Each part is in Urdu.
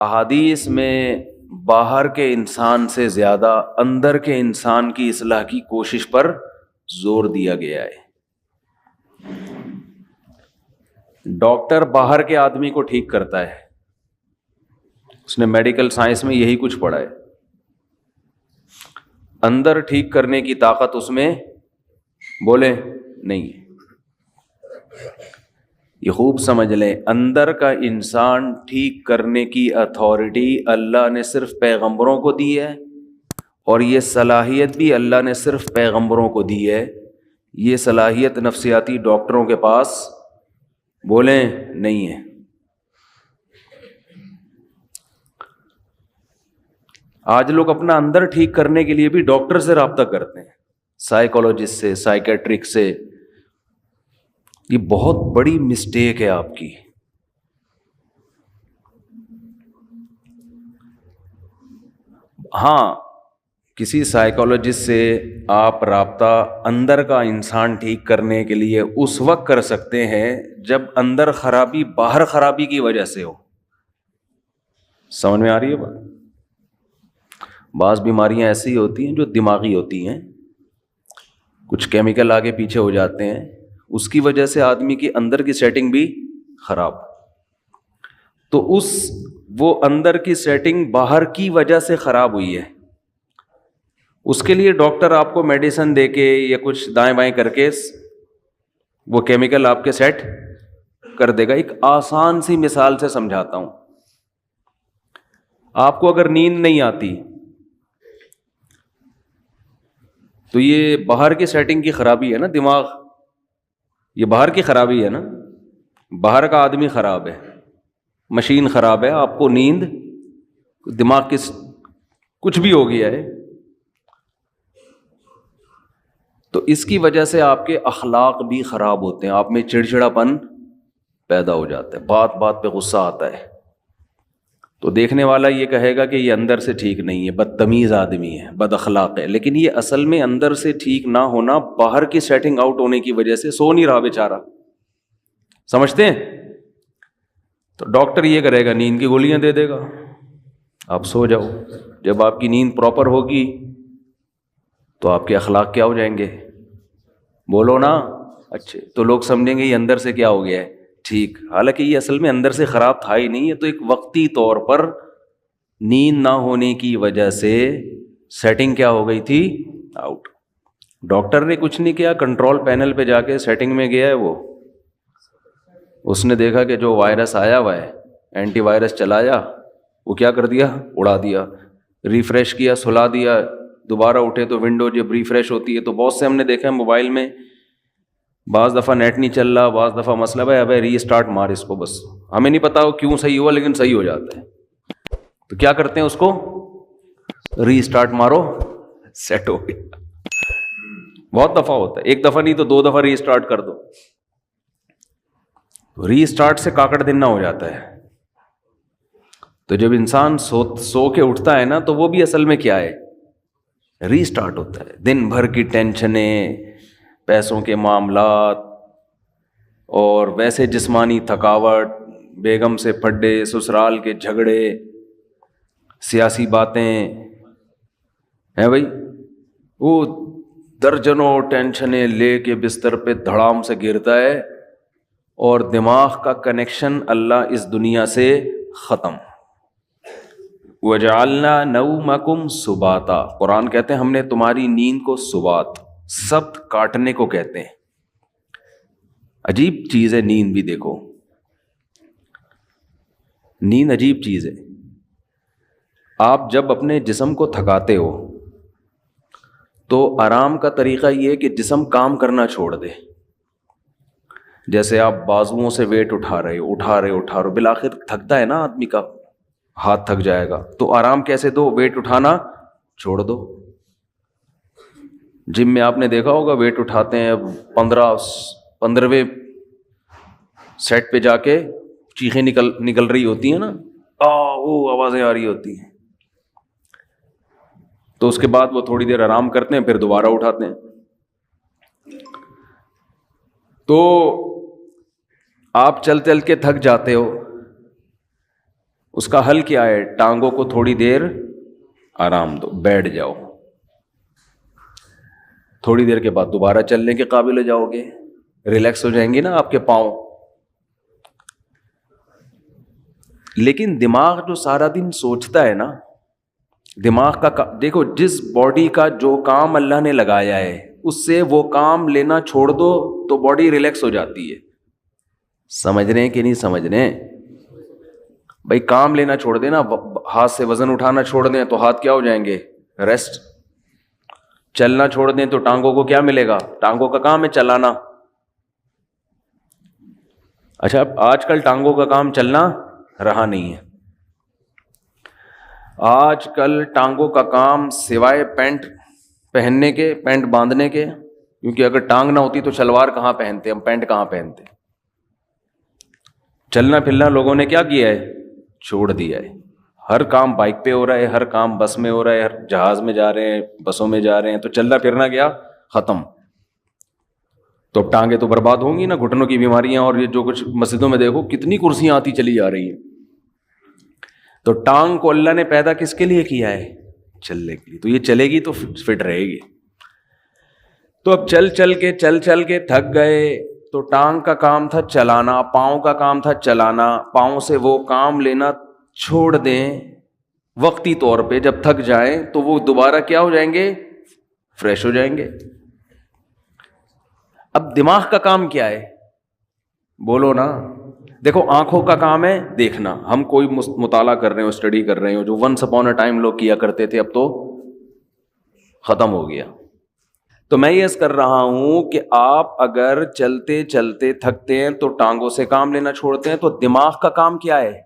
احادیث میں باہر کے انسان سے زیادہ اندر کے انسان کی اصلاح کی کوشش پر زور دیا گیا ہے۔ ڈاکٹر باہر کے آدمی کو ٹھیک کرتا ہے، اس نے میڈیکل سائنس میں یہی کچھ پڑھا ہے، اندر ٹھیک کرنے کی طاقت اس میں بولے نہیں ہے۔ یہ خوب سمجھ لیں، اندر کا انسان ٹھیک کرنے کی اتھارٹی اللہ نے صرف پیغمبروں کو دی ہے، اور یہ صلاحیت بھی اللہ نے صرف پیغمبروں کو دی ہے۔ یہ صلاحیت نفسیاتی ڈاکٹروں کے پاس بولیں نہیں ہے۔ آج لوگ اپنا اندر ٹھیک کرنے کے لیے بھی ڈاکٹر سے رابطہ کرتے ہیں، سائیکولوجسٹ سے، سائیکیٹرک سے۔ یہ بہت بڑی مسٹیک ہے آپ کی۔ ہاں، کسی سائیکولوجسٹ سے آپ رابطہ اندر کا انسان ٹھیک کرنے کے لیے اس وقت کر سکتے ہیں جب اندر خرابی باہر خرابی کی وجہ سے ہو۔ سمجھ میں آ رہی ہے بات؟ بعض بیماریاں ایسی ہوتی ہیں جو دماغی ہوتی ہیں، کچھ کیمیکل آگے پیچھے ہو جاتے ہیں، اس کی وجہ سے آدمی کی اندر کی سیٹنگ بھی خراب، تو وہ اندر کی سیٹنگ باہر کی وجہ سے خراب ہوئی ہے، اس کے لیے ڈاکٹر آپ کو میڈیسن دے کے یا کچھ دائیں بائیں کر کے وہ کیمیکل آپ کے سیٹ کر دے گا۔ ایک آسان سی مثال سے سمجھاتا ہوں۔ آپ کو اگر نیند نہیں آتی تو یہ باہر کی سیٹنگ کی خرابی ہے نا، دماغ، یہ باہر کی خرابی ہے نا، باہر کا آدمی خراب ہے، مشین خراب ہے، آپ کو نیند، دماغ کی کچھ بھی ہو گیا ہے، تو اس کی وجہ سے آپ کے اخلاق بھی خراب ہوتے ہیں، آپ میں چڑچڑاپن پیدا ہو جاتا ہے، بات بات پہ غصہ آتا ہے، تو دیکھنے والا یہ کہے گا کہ یہ اندر سے ٹھیک نہیں ہے، بدتمیز آدمی ہے، بد اخلاق ہے، لیکن یہ اصل میں اندر سے ٹھیک نہ ہونا باہر کی سیٹنگ آؤٹ ہونے کی وجہ سے سو نہیں رہا بیچارہ۔ سمجھتے ہیں؟ تو ڈاکٹر یہ کرے گا، نیند کی گولیاں دے دے گا، آپ سو جاؤ۔ جب آپ کی نیند پراپر ہوگی تو آپ کے اخلاق کیا ہو جائیں گے؟ بولو نا، اچھے، تو لوگ سمجھیں گے یہ اندر سے کیا ہو گیا ہے، ٹھیک، حالانکہ یہ اصل میں اندر سے خراب تھا ہی نہیں، یہ تو ایک وقتی طور پر نیند نہ ہونے کی وجہ سے سیٹنگ کیا ہو گئی تھی، آؤٹ۔ ڈاکٹر نے کچھ نہیں کیا، کنٹرول پینل پہ جا کے سیٹنگ میں گیا ہے، وہ اس نے دیکھا کہ جو وائرس آیا ہوا ہے، اینٹی وائرس چلایا، وہ کیا کر دیا، اڑا دیا، ریفریش کیا، سلا دیا، دوبارہ اٹھے تو ونڈو جب ریفریش ہوتی ہے تو بہت سے ہم نے دیکھا ہے موبائل میں، بعض دفعہ نیٹ نہیں چل رہا، بعض دفعہ مسئلہ ہے، ابے ری اسٹارٹ مار اس کو، بس ہمیں نہیں پتا وہ کیوں صحیح ہوا لیکن صحیح ہو جاتا ہے، تو کیا کرتے ہیں اس کو، ری اسٹارٹ مارو، سیٹ ہو گیا۔ بہت دفعہ ہوتا ہے، ایک دفعہ نہیں تو 2 دفعہ ری اسٹارٹ کر دو، ری اسٹارٹ سے کاکڑ دن نہ ہو جاتا ہے۔ تو جب انسان سو کے اٹھتا ہے نا تو وہ بھی اصل میں کیا ہے، ری اسٹارٹ ہوتا ہے۔ دن بھر کی ٹینشنیں، پیسوں کے معاملات، اور ویسے جسمانی تھکاوٹ، بیگم سے پھڈے، سسرال کے جھگڑے، سیاسی باتیں ہیں بھائی، وہ درجنوں ٹینشنیں لے کے بستر پہ دھڑام سے گرتا ہے، اور دماغ کا کنیکشن اللہ اس دنیا سے ختم۔ وَجَعَلْنَا نَوْمَكُمْ سُبَاتًا، قرآن کہتے ہیں ہم نے تمہاری نیند کو سبات، سبت کاٹنے کو کہتے ہیں۔ عجیب چیز ہے نیند بھی، دیکھو نیند عجیب چیز ہے۔ آپ جب اپنے جسم کو تھکاتے ہو تو آرام کا طریقہ یہ ہے کہ جسم کام کرنا چھوڑ دے۔ جیسے آپ بازوؤں سے ویٹ اٹھا رہے ہو، بالآخر تھکتا ہے نا آدمی کا، ہاتھ تھک جائے گا، تو آرام کیسے دو، ویٹ اٹھانا چھوڑ دو۔ جم میں آپ نے دیکھا ہوگا ویٹ اٹھاتے ہیں، 15ویں سیٹ پہ جا کے چیخیں نکل رہی ہوتی ہیں نا، وہ آوازیں آ رہی ہوتی ہیں، تو اس کے بعد وہ تھوڑی دیر آرام کرتے ہیں، پھر دوبارہ اٹھاتے ہیں۔ تو آپ چل کے تھک جاتے ہو، اس کا حل کیا ہے؟ ٹانگوں کو تھوڑی دیر آرام دو، بیٹھ جاؤ، تھوڑی دیر کے بعد دوبارہ چلنے کے قابل ہو جاؤ گے، ریلیکس ہو جائیں گے نا آپ کے پاؤں۔ لیکن دماغ جو سارا دن سوچتا ہے نا، دماغ کا دیکھو، جس باڈی کا جو کام اللہ نے لگایا ہے اس سے وہ کام لینا چھوڑ دو تو باڈی ریلیکس ہو جاتی ہے۔ سمجھ رہے ہیں کہ نہیں سمجھ رہے ہیں؟ بھائی کام لینا چھوڑ دیں نا، ہاتھ سے وزن اٹھانا چھوڑ دیں تو ہاتھ کیا ہو جائیں گے؟ ریسٹ۔ چلنا چھوڑ دیں تو ٹانگوں کو کیا ملے گا؟ ٹانگوں کا کام ہے چلانا۔ اچھا آج کل ٹانگوں کا کام چلنا رہا نہیں ہے، آج کل ٹانگوں کا کام سوائے پینٹ پہننے کے، پینٹ باندھنے کے، کیونکہ اگر ٹانگ نہ ہوتی تو شلوار کہاں پہنتے، ہم پینٹ کہاں پہنتے۔ چلنا پھرنا لوگوں نے کیا کیا ہے؟ چھوڑ دیا ہے۔ ہر کام بائک پہ ہو رہا ہے، ہر کام بس میں ہو رہا ہے، ہر جہاز میں جا رہے ہیں، بسوں میں جا رہے ہیں، تو چلنا پھرنا گیا ختم۔ تو اب ٹانگیں تو برباد ہوں گی نا، گھٹنوں کی بیماریاں، اور یہ جو کچھ مسجدوں میں دیکھو کتنی کرسیاں آتی چلی جا رہی ہیں۔ تو ٹانگ کو اللہ نے پیدا کس کے لیے کیا ہے؟ چلنے کے لیے۔ تو یہ چلے گی تو فٹ رہے گی۔ تو اب چل چل کے تھک گئے تو ٹانگ کا کام تھا چلانا، پاؤں کا کام تھا چلانا، پاؤں سے وہ کام لینا چھوڑ دیں وقتی طور پہ، جب تھک جائیں تو وہ دوبارہ کیا ہو جائیں گے؟ فریش ہو جائیں گے۔ اب دماغ کا کام کیا ہے؟ بولو نا۔ دیکھو آنکھوں کا کام ہے دیکھنا، ہم کوئی مطالعہ کر رہے ہو، اسٹڈی کر رہے ہو، جو ونس اپون اے ٹائم لوگ کیا کرتے تھے اب تو ختم ہو گیا۔ تو میں یہ کر رہا ہوں کہ آپ اگر چلتے چلتے تھکتے ہیں تو ٹانگوں سے کام لینا چھوڑتے ہیں، تو دماغ کا کام کیا ہے؟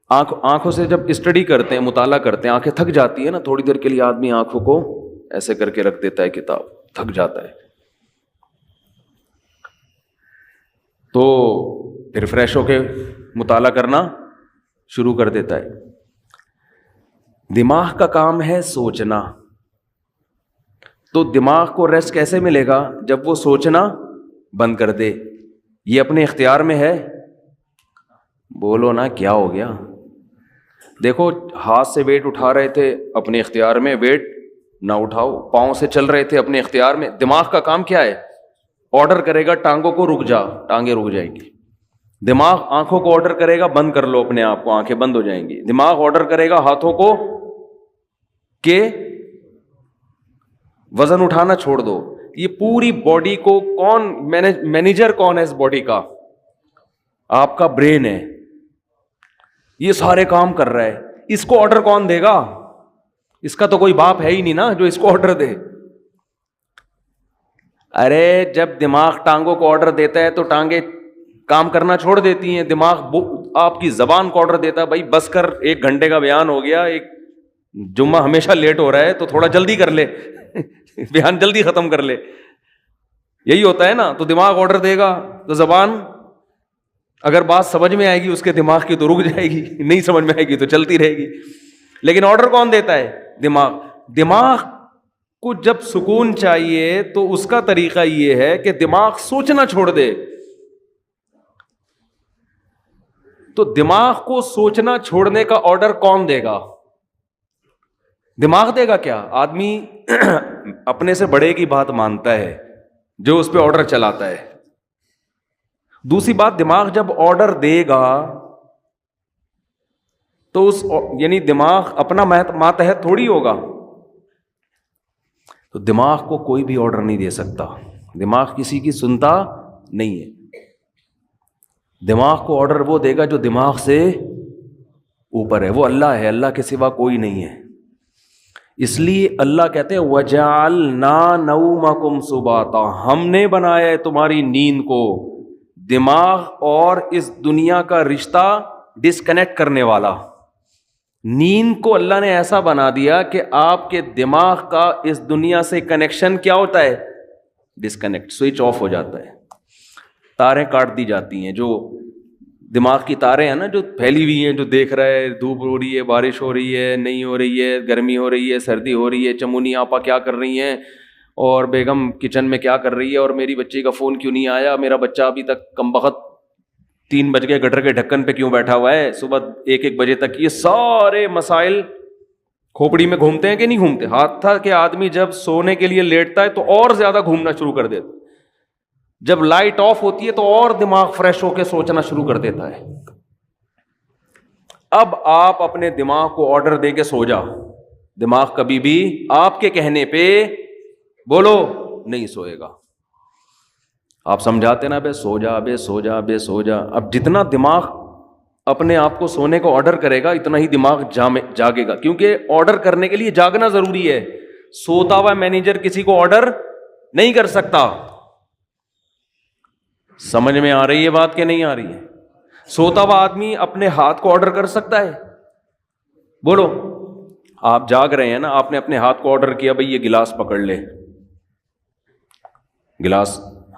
آنکھوں سے جب اسٹڈی کرتے ہیں، مطالعہ کرتے ہیں، آنکھیں تھک جاتی ہیں نا، تھوڑی دیر کے لیے آدمی آنکھوں کو ایسے کر کے رکھ دیتا ہے، کتاب تھک جاتا ہے، تو پھر فریش ہو کے مطالعہ کرنا شروع کر دیتا ہے۔ دماغ کا کام ہے سوچنا، تو دماغ کو ریسٹ کیسے ملے گا؟ جب وہ سوچنا بند کر دے۔ یہ اپنے اختیار میں ہے؟ بولو نا کیا ہو گیا؟ دیکھو ہاتھ سے ویٹ اٹھا رہے تھے اپنے اختیار میں، ویٹ نہ اٹھاؤ۔ پاؤں سے چل رہے تھے اپنے اختیار میں۔ دماغ کا کام کیا ہے؟ آرڈر کرے گا ٹانگوں کو رک جا، ٹانگیں رک جائیں گی۔ دماغ آنکھوں کو آرڈر کرے گا بند کر لو اپنے آپ کو، آنکھیں بند ہو جائیں گی۔ دماغ آرڈر کرے گا ہاتھوں کو کہ وزن اٹھانا چھوڑ دو۔ یہ پوری باڈی کو کون مینیجر کون ہے اس باڈی کا؟ آپ کا برین ہے، یہ سارے کام کر رہا ہے۔ اس کو آرڈر کون دے گا؟ اس کا تو کوئی باپ ہے ہی نہیں نا جو اس کو آرڈر دے۔ ارے جب دماغ ٹانگوں کو آرڈر دیتا ہے تو ٹانگیں کام کرنا چھوڑ دیتی ہیں۔ دماغ آپ کی زبان کو آرڈر دیتا ہے، بھائی بس کر، 1 گھنٹے کا بیان ہو گیا، ایک جمعہ ہمیشہ لیٹ ہو رہا ہے تو تھوڑا جلدی کر لے، بیان جلدی ختم کر لے۔ یہی ہوتا ہے نا، تو دماغ آرڈر دے گا تو زبان اگر بات سمجھ میں آئے گی اس کے دماغ کی تو رک جائے گی، نہیں سمجھ میں آئے گی تو چلتی رہے گی۔ لیکن آرڈر کون دیتا ہے؟ دماغ۔ دماغ کو جب سکون چاہیے تو اس کا طریقہ یہ ہے کہ دماغ سوچنا چھوڑ دے۔ تو دماغ کو سوچنا چھوڑنے کا آرڈر کون دے گا؟ دماغ دے گا کیا؟ آدمی اپنے سے بڑے کی بات مانتا ہے جو اس پہ آرڈر چلاتا ہے۔ دوسری بات، دماغ جب آرڈر دے گا تو یعنی دماغ اپنا ماتحت تھوڑی ہوگا، تو دماغ کو کوئی بھی آرڈر نہیں دے سکتا، دماغ کسی کی سنتا نہیں ہے۔ دماغ کو آرڈر وہ دے گا جو دماغ سے اوپر ہے، وہ اللہ ہے، اللہ کے سوا کوئی نہیں ہے۔ اس لیے اللہ کہتے ہیں وَجَعَلْنَا نَوْمَكُمْ سُبَاتًا، ہم نے بنایا ہے تمہاری نیند کو دماغ اور اس دنیا کا رشتہ ڈسکنیکٹ کرنے والا۔ نیند کو اللہ نے ایسا بنا دیا کہ آپ کے دماغ کا اس دنیا سے کنیکشن کیا ہوتا ہے؟ ڈسکنیکٹ، سوئچ آف ہو جاتا ہے، تاریں کاٹ دی جاتی ہیں۔ جو دماغ کی تاریں ہیں نا جو پھیلی ہوئی ہیں، جو دیکھ رہا ہے دھوپ ہو رہی ہے، بارش ہو رہی ہے، نہیں ہو رہی ہے، گرمی ہو رہی ہے، سردی ہو رہی ہے، چمونی آپا کیا کر رہی ہیں، اور بیگم کچن میں کیا کر رہی ہے، اور میری بچی کا فون کیوں نہیں آیا، میرا بچہ ابھی تک کمبخت 3 بج گئے, گٹر کے ڈھکن پہ کیوں بیٹھا ہوا ہے صبح 1 بجے تک. یہ سارے مسائل کھوپڑی میں گھومتے ہیں کہ نہیں گھومتے؟ حتیٰ کہ آدمی جب سونے کے لیے لیٹتا ہے تو اور زیادہ گھومنا شروع کر دیتا, جب لائٹ آف ہوتی ہے تو اور دماغ فریش ہو کے سوچنا شروع کر دیتا ہے. اب آپ اپنے دماغ کو آرڈر دے کے سو جا, دماغ کبھی بھی آپ کے کہنے پہ بولو نہیں سوئے گا. آپ سمجھاتے نا بے سو جا, بے سو جا, بے سو جا. اب جتنا دماغ اپنے آپ کو سونے کو آرڈر کرے گا اتنا ہی دماغ جاگے گا, کیونکہ آرڈر کرنے کے لیے جاگنا ضروری ہے. سوتا ہوا مینیجر کسی کو آرڈر نہیں کر سکتا. سمجھ میں آ رہی ہے بات کہ نہیں آ رہی ہے؟ سوتا ہوا آدمی اپنے ہاتھ کو آرڈر کر سکتا ہے؟ بولو. آپ جاگ رہے ہیں نا, آپ نے اپنے ہاتھ کو آرڈر کیا بھئی یہ گلاس پکڑ لے,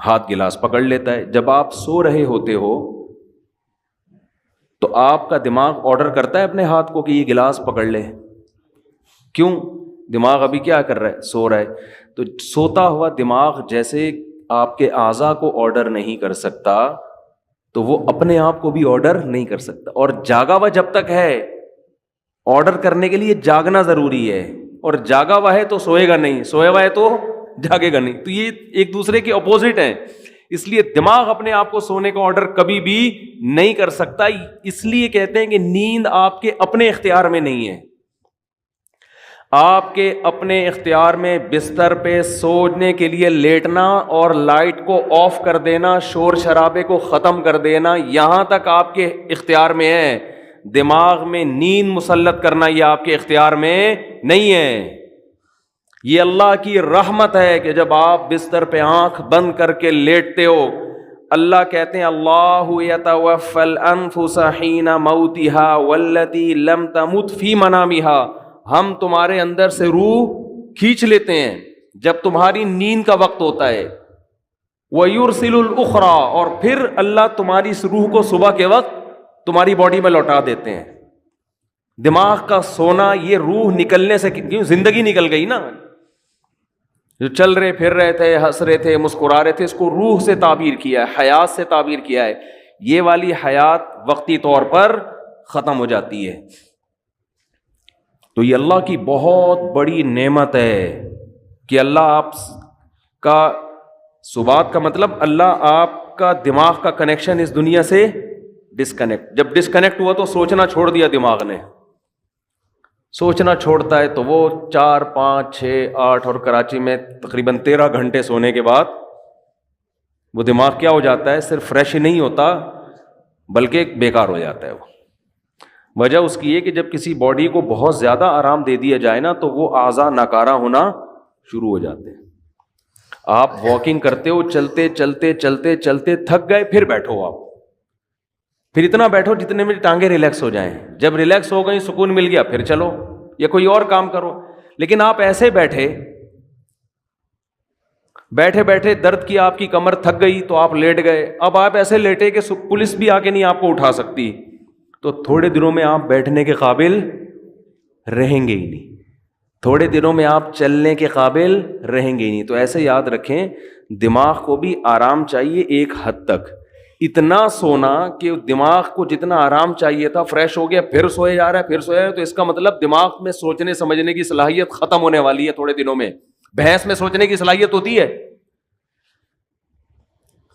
ہاتھ گلاس پکڑ لیتا ہے. جب آپ سو رہے ہوتے ہو تو آپ کا دماغ آرڈر کرتا ہے اپنے ہاتھ کو کہ یہ گلاس پکڑ لے. کیوں؟ دماغ ابھی کیا کر رہا ہے؟ سو رہا ہے. تو سوتا ہوا دماغ جیسے آپ کے اعضاء کو آرڈر نہیں کر سکتا تو وہ اپنے آپ کو بھی آرڈر نہیں کر سکتا. اور جاگا ہوا جب تک ہے, آرڈر کرنے کے لیے جاگنا ضروری ہے, اور جاگا ہوا ہے تو سوئے گا نہیں, سویا ہوا ہے تو جاگے گا نہیں. تو یہ ایک دوسرے کے اپوزٹ ہیں. اس لیے دماغ اپنے آپ کو سونے کا آرڈر کبھی بھی نہیں کر سکتا. اس لیے کہتے ہیں کہ نیند آپ کے اپنے اختیار میں نہیں ہے. آپ کے اپنے اختیار میں بستر پہ سونے کے لیے لیٹنا اور لائٹ کو آف کر دینا, شور شرابے کو ختم کر دینا, یہاں تک آپ کے اختیار میں ہے. دماغ میں نیند مسلط کرنا یہ آپ کے اختیار میں نہیں ہے. یہ اللہ کی رحمت ہے کہ جب آپ بستر پہ آنکھ بند کر کے لیٹتے ہو, اللہ کہتے ہیں اللہ یتوفی الانفس حین موتها والتی لم تمت فی منامها, ہم تمہارے اندر سے روح کھینچ لیتے ہیں جب تمہاری نیند کا وقت ہوتا ہے. وَيُرْسِلُ الْأُخْرَى, اور پھر اللہ تمہاری اس روح کو صبح کے وقت تمہاری باڈی میں لوٹا دیتے ہیں. دماغ کا سونا یہ روح نکلنے سے, کیوں زندگی نکل گئی نا, جو چل رہے پھر رہے تھے, ہنس رہے تھے, مسکرا رہے تھے, اس کو روح سے تعبیر کیا ہے, حیات سے تعبیر کیا ہے. یہ والی حیات وقتی طور پر ختم ہو جاتی ہے. تو یہ اللہ کی بہت بڑی نعمت ہے کہ اللہ آپ کا سبات کا مطلب اللہ آپ کا دماغ کا کنیکشن اس دنیا سے ڈسکنیکٹ, جب ڈسکنیکٹ ہوا تو سوچنا چھوڑ دیا دماغ نے. سوچنا چھوڑتا ہے تو وہ 4, 5, 6, 8 اور کراچی میں تقریباً 13 گھنٹے سونے کے بعد وہ دماغ کیا ہو جاتا ہے, صرف فریش ہی نہیں ہوتا بلکہ بیکار ہو جاتا ہے. وہ وجہ اس کی ہے کہ جب کسی باڈی کو بہت زیادہ آرام دے دیا جائے نا تو وہ اعضاء ناکارہ ہونا شروع ہو جاتے ہیں. آپ واکنگ کرتے ہو, چلتے چلتے چلتے چلتے تھک گئے, پھر بیٹھو, آپ پھر اتنا بیٹھو جتنے میں ٹانگیں ریلیکس ہو جائیں. جب ریلیکس ہو گئی, سکون مل گیا, پھر چلو یا کوئی اور کام کرو. لیکن آپ ایسے بیٹھے بیٹھے درد کی آپ کی کمر تھک گئی تو آپ لیٹ گئے. اب آپ ایسے لیٹے کہ پولیس بھی آ کے نہیں آپ کو اٹھا سکتی, تو تھوڑے دنوں میں آپ بیٹھنے کے قابل رہیں گے ہی نہیں, تھوڑے دنوں میں آپ چلنے کے قابل رہیں گے ہی نہیں. تو ایسے یاد رکھیں دماغ کو بھی آرام چاہیے ایک حد تک. اتنا سونا کہ دماغ کو جتنا آرام چاہیے تھا فریش ہو گیا, پھر سوئے جا رہا ہے, پھر سویا رہا ہے, تو اس کا مطلب دماغ میں سوچنے سمجھنے کی صلاحیت ختم ہونے والی ہے تھوڑے دنوں میں. بھینس میں سوچنے کی صلاحیت ہوتی ہے,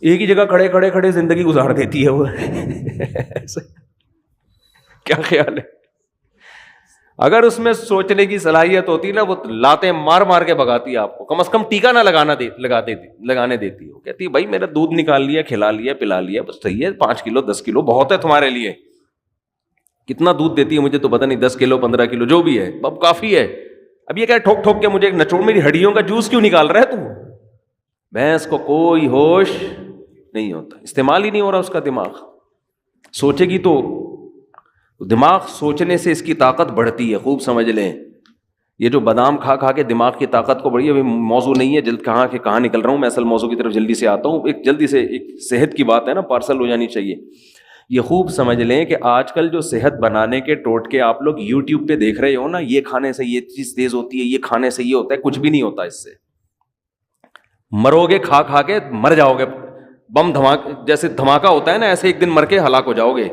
ایک ہی جگہ کھڑے کھڑے زندگی گزار دیتی ہے وہ. کیا خیال ہے؟ اگر اس میں سوچنے کی صلاحیت ہوتی نا, وہ لاتیں مار مار کے بھگاتی ہے آپ کو, کم از کم ٹیکا نہ لگانے دیتی ہے. وہ کہتی ہے بھائی میرا دودھ نکال لیا, کھلا لیا, پلا لیا, بس صحیح ہے, 5 کلو 10 کلو بہت ہے تمہارے لیے. کتنا دودھ دیتی ہے مجھے تو پتہ نہیں, 10 کلو 15 کلو جو بھی ہے, اب کافی ہے. اب یہ کہ ٹھوک ٹھوک کے مجھے ایک نچوڑ میری ہڈیوں کا جوس کیوں نکال رہا ہے تو. بھینس کو کوئی ہوش نہیں ہوتا, استعمال ہی نہیں ہو رہا اس کا دماغ. سوچے گی تو دماغ سوچنے سے اس کی طاقت بڑھتی ہے, خوب سمجھ لیں. یہ جو بادام کھا کھا کے دماغ کی طاقت کو بڑھی ہے, ابھی موضوع نہیں ہے, جلد کہاں نکل رہا ہوں میں, اصل موضوع کی طرف جلدی سے آتا ہوں. ایک جلدی سے ایک صحت کی بات ہے نا, پارسل ہو جانی چاہیے. یہ خوب سمجھ لیں کہ آج کل جو صحت بنانے کے ٹوٹکے آپ لوگ یوٹیوب پہ دیکھ رہے ہو نا, یہ کھانے سے یہ چیز تیز ہوتی ہے, یہ کھانے سے یہ ہوتا ہے, کچھ بھی نہیں ہوتا اس سے. مرو گے کھا کھا کے مر جاؤ گے, بم جیسے دھماکہ ہوتا ہے نا، ایسے ایک دن مر کے ہلاک ہو جاؤ گے.